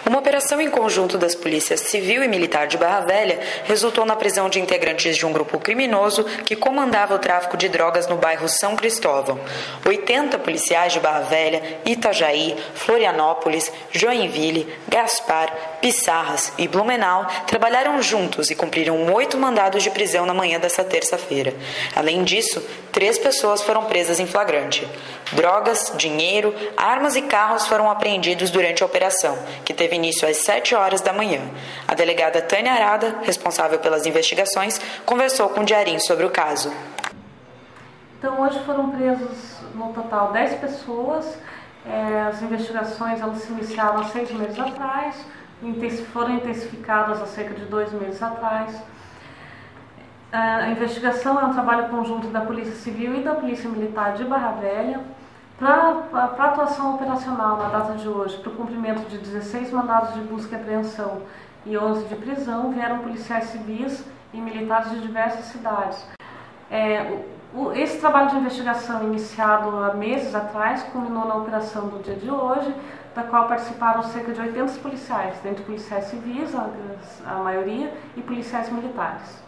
Uma operação em conjunto das polícias civil e militar de Barra Velha resultou na prisão de integrantes de um grupo criminoso que comandava o tráfico de drogas no bairro São Cristóvão. 80 policiais de Barra Velha, Itajaí, Florianópolis, Joinville, Gaspar, Pissarras e Blumenau trabalharam juntos e cumpriram 8 mandados de prisão na manhã desta terça-feira. Além disso, 3 pessoas foram presas em flagrante. Drogas, dinheiro, armas e carros foram apreendidos durante a operação, que teve início às 7 horas da manhã. A delegada Tânia Arada, responsável pelas investigações, conversou com o Diarim sobre o caso. Então, hoje foram presos, no total, 10 pessoas. As investigações elas se iniciaram há 6 meses atrás, foram intensificadas há cerca de 2 meses atrás. A investigação é um trabalho conjunto da Polícia Civil e da Polícia Militar de Barra Velha para atuação operacional na data de hoje, para o cumprimento de 16 mandados de busca e apreensão e 11 de prisão, vieram policiais civis e militares de diversas cidades. Esse trabalho de investigação iniciado há meses atrás culminou na operação do dia de hoje, da qual participaram cerca de 80 policiais, dentre policiais civis, a maioria, e policiais militares.